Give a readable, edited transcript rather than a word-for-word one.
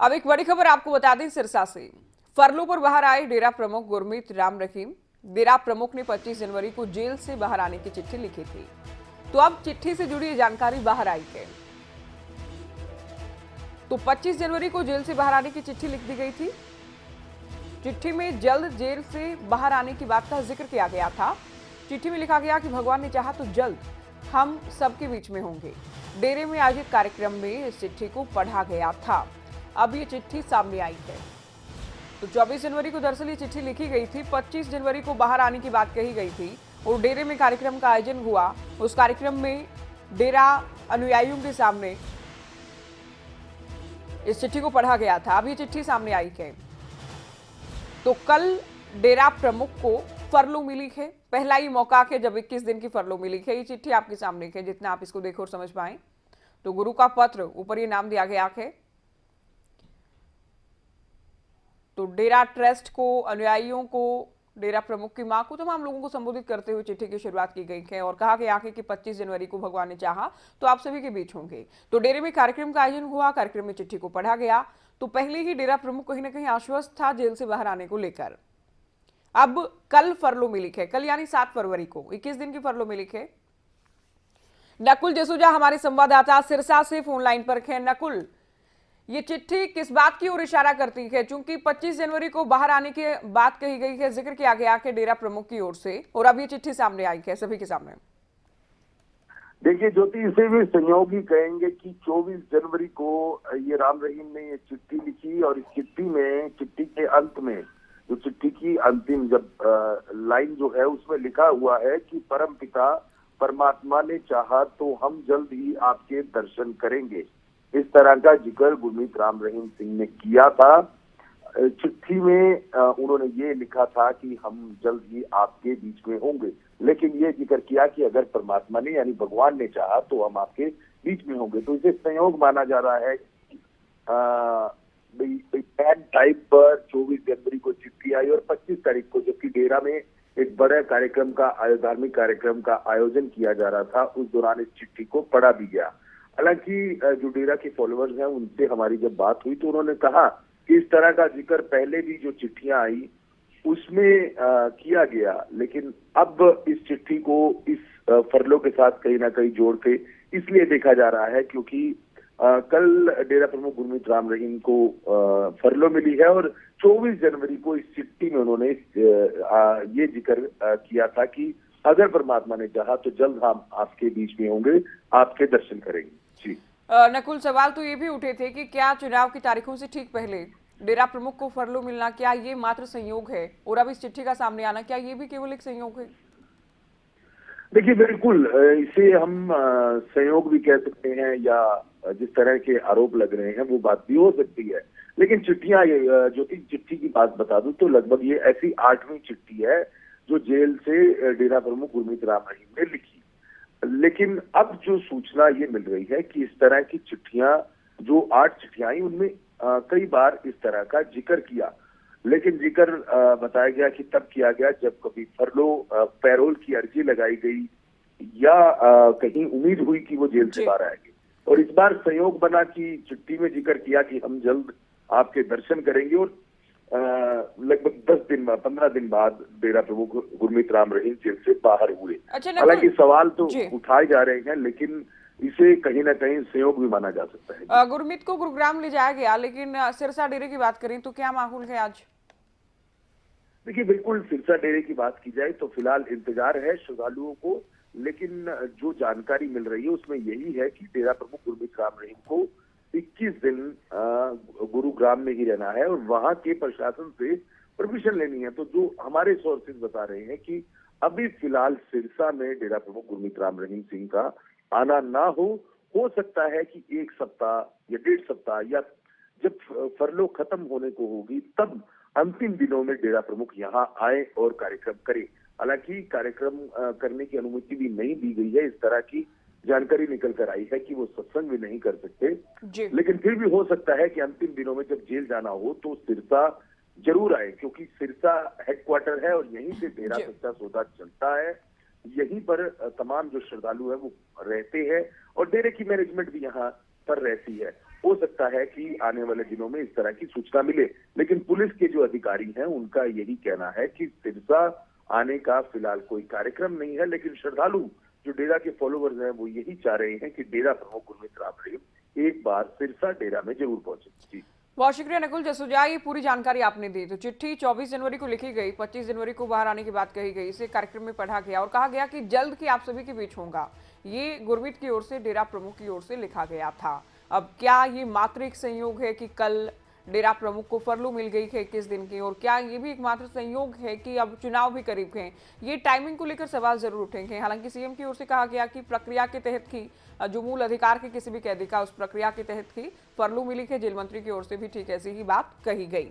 अब एक बड़ी खबर आपको बता दें सिरसा से। फरलू पर बाहर आए डेरा प्रमुख गुरमीत राम रहीम। डेरा प्रमुख ने 25 जनवरी को जेल से बाहर आने की चिट्ठी लिखी थी। तो अब चिट्ठी से जुड़ी जानकारी बाहर आई है। तो 25 जनवरी को जेल से बाहर आने की चिट्ठी लिख दी गई थी। चिट्ठी में जल्द जेल से बाहर आने की बात का जिक्र किया गया था। चिट्ठी में लिखा गया कि भगवान ने चाहा तो जल्द हम सबके बीच में होंगे। डेरे में आयोजित कार्यक्रम में इस चिट्ठी को पढ़ा गया था। अब ये चिट्ठी सामने आई है। तो 24 जनवरी को दरअसल ये चिट्ठी लिखी गई थी। 25 जनवरी को बाहर आने की बात कही गई थी और डेरे में कार्यक्रम का आयोजन हुआ। उस कार्यक्रम में डेरा अनुयायियों के सामने इस चिट्ठी को पढ़ा गया था। अब ये चिट्ठी सामने आई है। तो कल डेरा प्रमुख को फरलो मिली है। पहला ही मौका है जब 21 दिन की फरलो मिली है। ये चिट्ठी आपके सामने है, जितना आप इसको देखो और समझ पाए। तो गुरु का पत्र, ऊपर ये नाम दिया गया है। तो डेरा ट्रस्ट को, अनुयायियों को, डेरा प्रमुख की मां को, तमाम लोगों को संबोधित करते हुए चिट्ठी की शुरुआत की गई है और कहा गया है कि 25 जनवरी को भगवान ने चाहा तो आप सभी के बीच होंगे। तो डेरे में कार्यक्रम का आयोजन हुआ। कार्यक्रम में चिट्ठी को पढ़ा गया। तो पहले ही डेरा प्रमुख कहीं ना कहीं आश्वस्त था जेल से बाहर आने को लेकर। अब कल फरलो मिली है, कल यानी 7 फरवरी को 21 दिन की फरलो मिली है। नकुल जसूजा हमारे संवाददाता सिरसा से फोन लाइन पर है। नकुल, ये चिट्ठी किस बात की ओर इशारा करती है? चूंकि 25 जनवरी को बाहर आने की बात कही गई है, जिक्र किया गया कि डेरा प्रमुख की ओर से, और अब ये चिट्ठी सामने आई है सभी के सामने। देखिए ज्योति, इसे भी संयोग ही कहेंगे कि 24 जनवरी को ये राम रहीम ने ये चिट्ठी लिखी और इस चिट्ठी में, चिट्ठी के अंत में, जो चिट्ठी की अंतिम जब लाइन जो है उसमें लिखा हुआ है कि परम पिता परमात्मा ने चाहा तो हम जल्द ही आपके दर्शन करेंगे। इस तरह का जिक्र गुरमीत राम रहीम सिंह ने किया था। चिट्ठी में उन्होंने ये लिखा था कि हम जल्द ही आपके बीच में होंगे, लेकिन ये जिक्र किया कि अगर परमात्मा ने यानी भगवान ने चाहा तो हम आपके बीच में होंगे। तो इसे संयोग माना जा रहा है कि टाइम पर 24 जनवरी को चिट्ठी आई और 25 तारीख को, जबकि डेरा में एक बड़ा कार्यक्रम का, धार्मिक कार्यक्रम का आयोजन किया जा रहा था, उस दौरान इस चिट्ठी को पढ़ा भी गया। हालांकि जो डेरा के फॉलोअर्स हैं उनसे हमारी जब बात हुई तो उन्होंने कहा कि इस तरह का जिक्र पहले भी जो चिट्ठियां आई उसमें किया गया, लेकिन अब इस चिट्ठी को इस फरलो के साथ कहीं ना कहीं जोड़ के इसलिए देखा जा रहा है क्योंकि कल डेरा प्रमुख गुरमीत राम रहीम को फरलो मिली है और 24 जनवरी को इस चिट्ठी में उन्होंने ये जिक्र किया था कि अगर परमात्मा ने चाहा तो जल्द हम आपके बीच में होंगे, आपके दर्शन करेंगे। जी नकुल, सवाल तो ये भी उठे थे कि क्या चुनाव की तारीखों से ठीक पहले डेरा प्रमुख को फरलो मिलना, क्या ये मात्र संयोग है? और अब इस चिट्ठी का सामने आना, क्या ये भी केवल एक संयोग है? देखिए बिल्कुल, इसे हम संयोग भी कह सकते हैं या जिस तरह के आरोप लग रहे हैं वो बात भी हो सकती है। लेकिन चिट्ठियां, जो कि चिट्ठी की बात बता दूं तो लगभग ये ऐसी 8वीं चिट्ठी है जो जेल से डेरा प्रमुख गुरमीत राम रहीम ने लिखी। लेकिन अब जो सूचना ये मिल रही है कि इस तरह की चिट्ठियां, जो 8 चिट्ठियां आई उनमें कई बार इस तरह का जिक्र किया, लेकिन जिक्र बताया गया कि तब किया गया जब कभी फरलो, पैरोल की अर्जी लगाई गई या कहीं उम्मीद हुई कि वो जेल से बाहर आएंगे। और इस बार संयोग बना कि चिट्ठी में जिक्र किया कि हम जल्द आपके दर्शन करेंगे और लगभग 15 दिन बाद डेरा प्रमुख गुरमीत राम रहीम जेल से बाहर हुए। अच्छा, हालांकि सवाल तो उठाए जा रहे हैं, लेकिन इसे कहीं ना कहीं संयोग भी माना जा सकता है। गुरमीत को गुरुग्राम ले जाया गया, लेकिन सिरसा डेरे की बात करें तो क्या माहौल है आज? देखिए बिल्कुल, सिरसा डेरे की बात की जाए तो फिलहाल इंतजार है श्रद्धालुओं को, लेकिन जो जानकारी मिल रही है उसमें यही है कि डेरा प्रमुख गुरमीत राम रहीम को 21 दिन गुरुग्राम में ही रहना है और वहां के प्रशासन से परमिशन लेनी है। तो जो हमारे सोर्सेज बता रहे हैं कि अभी फिलहाल सिरसा में डेरा प्रमुख गुरमीत राम रहीम सिंह का आना ना हो सकता है कि 1 सप्ताह या 1.5 सप्ताह या जब फरलो खत्म होने को होगी तब अंतिम दिनों में डेरा प्रमुख यहाँ आए और कार्यक्रम करे। हालांकि कार्यक्रम करने की अनुमति भी नहीं दी गई है, इस तरह की जानकारी निकल कर आई है कि वो सत्संग भी नहीं कर सकते। लेकिन फिर भी हो सकता है कि अंतिम दिनों में जब जेल जाना हो तो सिरसा जरूर आए, क्योंकि सिरसा हेडक्वार्टर है और यहीं से डेरा सच्चा सौदा चलता है। यहीं पर तमाम जो श्रद्धालु है वो रहते हैं और डेरे की मैनेजमेंट भी यहाँ पर रहती है। हो सकता है कि आने वाले दिनों में इस तरह की सूचना मिले। लेकिन पुलिस के जो अधिकारी हैं उनका यही कहना है कि सिरसा आने का फिलहाल कोई कार्यक्रम नहीं है, लेकिन श्रद्धालु जो डेरा के फॉलोवर्स हैं वो यही चाह रहे हैं कि डेरा प्रमुख गुरमीत राम रहीम एक बार सिरसा डेरा में जरूर पहुंचे। जी, बहुत शुक्रिया नकुल जसुजा, ये पूरी जानकारी आपने दी। तो चिट्ठी 24 जनवरी को लिखी गई, 25 जनवरी को बाहर आने की बात कही गई, इसे कार्यक्रम में पढ़ा गया और कहा गया कि जल्द ही आप सभी के बीच होगा। ये गुरमीत की ओर से, डेरा प्रमुख की ओर से लिखा गया था। अब क्या ये मात्र एक संयोग है कि कल डेरा प्रमुख को फरलू मिल गई है 21 दिन की, और क्या ये भी एकमात्र संयोग है कि अब चुनाव भी करीब हैं? ये टाइमिंग को लेकर सवाल जरूर उठेंगे। हालांकि सीएम की ओर से कहा गया कि प्रक्रिया के तहत ही, जो मूल अधिकार के किसी भी कैदी का उस प्रक्रिया के तहत ही फरलू मिली है। जेल मंत्री की ओर से भी ठीक ऐसी ही बात कही गई।